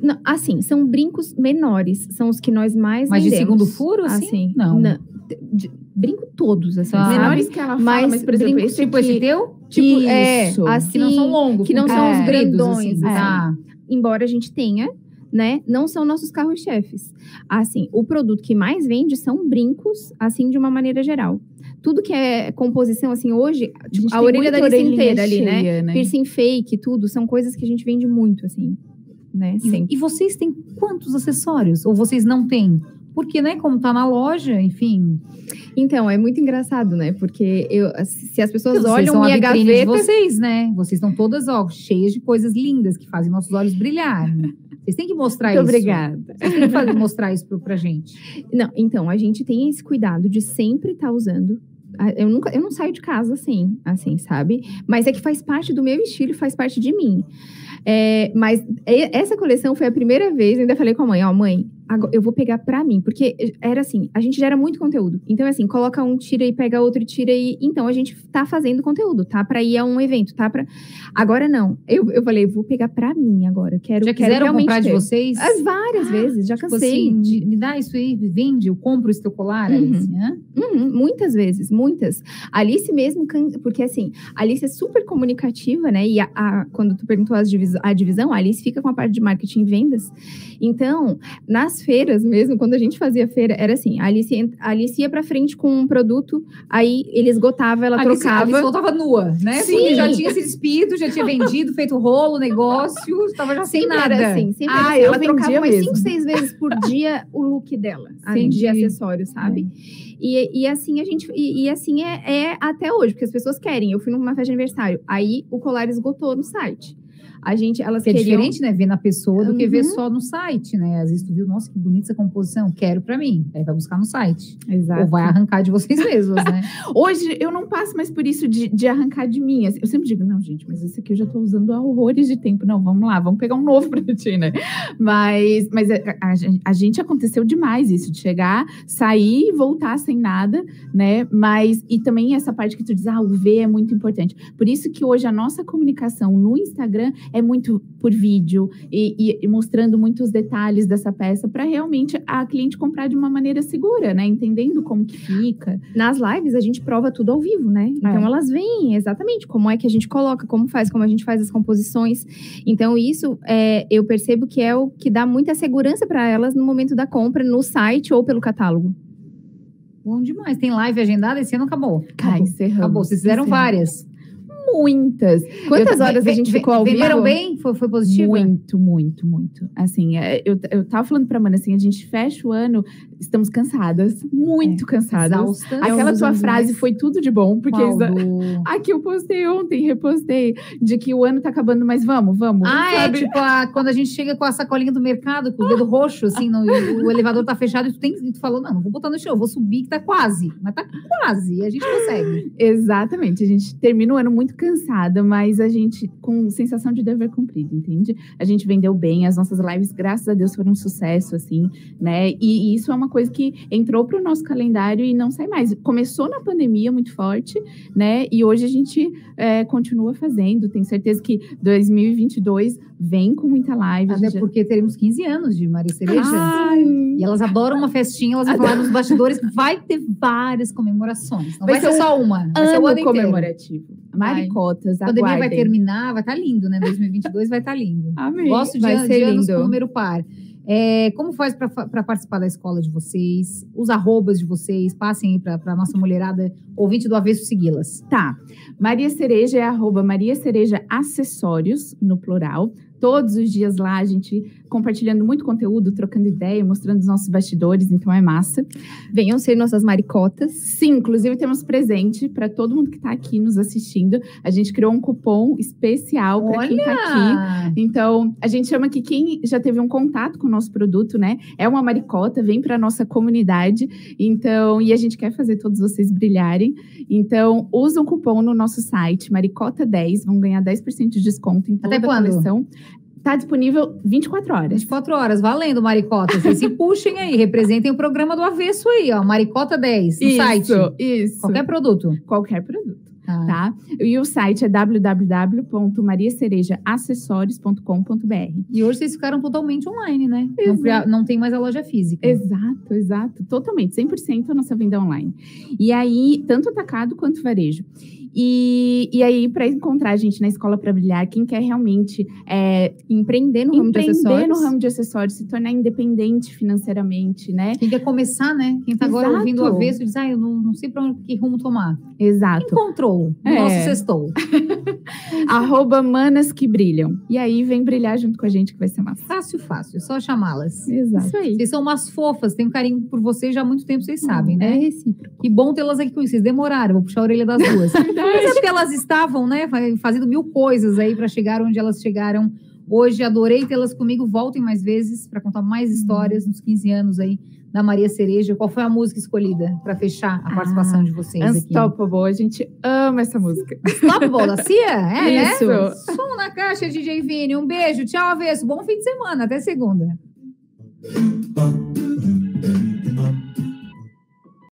S3: Não, assim, são brincos menores, são os que nós mais
S1: vendemos. Mas de segundo furo,
S3: assim?
S1: Não.
S3: Brinco todos, assim.
S2: Menores que ela fala, mas por exemplo,
S1: esse tipo esse teu?
S3: Tipo,
S1: assim, que não são longos.
S3: Que não são os grandões.
S1: Assim.
S3: Embora a gente tenha, né? Não são nossos carros-chefes. Assim, o produto que mais vende são brincos, assim, de uma maneira geral. Tudo que é composição, assim, hoje, tipo, a orelha da Alice inteira ali,
S2: cheia,
S3: né? Piercing fake, tudo, são coisas que a gente vende muito, assim, né?
S1: E vocês têm quantos acessórios? Ou vocês não têm? Porque, né, como tá na loja, enfim...
S3: Então, é muito engraçado, né? Porque se as pessoas
S1: olham
S3: olham minha gaveta...
S1: de vocês, né? Vocês estão todas, cheias de coisas lindas que fazem nossos olhos brilharem. Vocês têm que mostrar
S2: muito
S1: isso.
S2: Obrigada.
S1: Vocês têm que mostrar isso pra gente.
S3: Não, então, a gente tem esse cuidado de sempre estar usando. Eu não saio de casa assim, sabe? Mas é que faz parte do meu estilo, faz parte de mim. Mas essa coleção foi a primeira vez, eu ainda falei com a mãe, mãe, eu vou pegar pra mim, porque era assim, a gente gera muito conteúdo, então assim, coloca um, tira e pega outro, tira e, então a gente tá fazendo conteúdo, tá? Pra ir a um evento, tá? Agora não, eu falei, vou pegar pra mim agora,
S1: já quiseram comprar de vocês?
S3: Várias vezes, já cansei.
S1: Tipo assim, me dá isso aí, vende, eu compro esse teu colar, Alice, né?
S3: Muitas vezes, muitas. Alice mesmo, porque assim, a Alice é super comunicativa, né? E quando tu perguntou a divisão, a Alice fica com a parte de marketing e vendas. Então, nas feiras mesmo, quando a gente fazia feira, era assim, a Alice ia pra frente com um produto, aí ele esgotava, ela trocava.
S1: A Alice voltava nua, né?
S3: Sim.
S1: Porque já tinha se despido, já tinha vendido, feito rolo, negócio, estava já sem nada.
S3: Era assim, sempre era assim. Ela trocava umas 5, 6 vezes por dia o look dela, de acessórios, sabe? E assim a gente assim é até hoje, porque as pessoas querem. Eu fui numa festa de aniversário, aí o colar esgotou no site. elas
S1: Que é
S3: queriam...
S1: diferente, né? Ver na pessoa do que ver
S3: Uhum.
S1: só no site, né? Às vezes tu viu, nossa, que bonita essa composição, quero pra mim. Aí vai buscar no site.
S2: Exato.
S1: Ou vai arrancar de vocês mesmos, né?
S2: Hoje eu não passo mais por isso de arrancar de mim. Assim, eu sempre digo, não, gente, mas esse aqui eu já tô usando há horrores de tempo. Não, vamos lá, vamos pegar um novo pra ti, né? Mas a gente aconteceu demais isso, de chegar, sair e voltar sem nada, né? Mas, e também essa parte que tu diz, o ver é muito importante. Por isso que hoje a nossa comunicação no Instagram é muito por vídeo e mostrando muitos detalhes dessa peça para realmente a cliente comprar de uma maneira segura, né? Entendendo como que fica.
S3: Nas lives, a gente prova tudo ao vivo, né? Então, elas veem exatamente como é que a gente coloca, como a gente faz as composições. Então, isso eu percebo que é o que dá muita segurança para elas no momento da compra, no site ou pelo catálogo.
S1: Bom demais. Tem live agendada? Esse ano acabou.
S2: Encerramos.
S1: Acabou. Vocês fizeram várias.
S2: Muitas.
S3: Quantas horas a gente ficou ao vivo?
S1: Venderam bem? Foi positivo?
S2: Muito, muito, muito. Assim, eu tava falando pra Mana, assim, a gente fecha o ano, estamos cansadas, muito cansadas.
S1: Exaustas.
S2: Aquela tua frase foi tudo de bom, porque
S1: Qual do...
S2: aqui eu postei ontem, repostei, de que o ano tá acabando, mas vamos.
S1: Sabe? Tipo quando a gente chega com a sacolinha do mercado, com o dedo roxo, assim, o elevador tá fechado e tu falou, não vou botar no chão, eu vou subir que tá quase. Mas tá quase, e a gente consegue.
S2: Exatamente, a gente termina o ano muito cansada, mas a gente com sensação de dever cumprido, entende? A gente vendeu bem, as nossas lives, graças a Deus, foram um sucesso, assim, né? E isso é uma coisa que entrou pro nosso calendário e não sai mais. Começou na pandemia muito forte, né? E hoje a gente continua fazendo. Tenho certeza que 2022 vem com muita live.
S1: Até porque teremos 15 anos de Maria Cereja.
S2: Ai.
S1: E elas adoram uma festinha, elas vão falar nos bastidores que vai ter várias comemorações. Não vai ser só uma, vai ser o ano inteiro.
S2: Comemorativo. Maricotas,
S1: A pandemia vai
S2: aguardem.
S1: terminar, vai estar lindo, né? 2022 vai estar lindo.
S2: Amém.
S1: Gosto de
S3: Vai ser
S1: anos
S3: lindo.
S1: com número par. Como faz para participar da escola de vocês? Os arrobas de vocês, passem aí para nossa mulherada ouvinte do Avesso segui-las.
S2: Tá. Maria Cereja é @Maria Cereja Acessórios, no plural. Todos os dias lá, a gente compartilhando muito conteúdo, trocando ideia, mostrando os nossos bastidores, então é massa.
S3: Venham ser nossas maricotas.
S2: Sim, inclusive temos presente para todo mundo que está aqui nos assistindo. A gente criou um cupom especial para quem está aqui. Então, a gente chama que quem já teve um contato com o nosso produto, né, é uma maricota, vem para nossa comunidade. Então, e a gente quer fazer todos vocês brilharem. Então, usa um cupom no nosso site, maricota10, vão ganhar 10% de desconto em toda
S1: Até
S2: a
S1: quando?
S2: coleção. Tá disponível 24 horas.
S1: 24 horas, valendo, maricota. Vocês se puxem aí, representem o programa do Avesso aí, ó. Maricota 10, no site.
S2: Isso.
S1: Qualquer produto.
S2: Qualquer produto. Tá? E o site é www.mariacerejaacessorios.com.br.
S1: E hoje vocês ficaram totalmente online, né? Não tem mais a loja física.
S2: Exato. Totalmente. 100% a nossa venda online. E aí, tanto atacado quanto varejo. E aí, para encontrar a gente na Escola para Brilhar, quem quer realmente
S3: Empreender no ramo de acessórios.
S2: Se tornar independente financeiramente, né?
S1: Quem quer começar, né? Quem tá agora
S2: Exato.
S1: ouvindo o Avesso diz, eu não sei para que rumo tomar.
S2: Exato.
S1: Encontrou no nosso sextou.
S2: @Manas que brilham. E aí, vem brilhar junto com a gente, que vai ser massa.
S1: Fácil, só chamá-las.
S2: Exato.
S3: Isso aí.
S1: Vocês são umas fofas, tenho carinho por vocês já há muito tempo, vocês sabem, né?
S3: É recíproco.
S1: Que bom tê-las aqui com isso. Vocês demoraram, vou puxar a orelha das duas. Mas é porque elas estavam, né, fazendo mil coisas aí para chegar onde elas chegaram hoje. Adorei tê-las comigo. Voltem mais vezes para contar mais histórias nos 15 anos aí da Maria Cereja. Qual foi a música escolhida para fechar a participação de vocês aqui?
S2: Unstoppable. A gente ama essa música.
S1: Unstoppable, da Cia?
S2: Isso.
S1: Né? Som na caixa, DJ Vini. Um beijo. Tchau, Avesso. Bom fim de semana. Até segunda.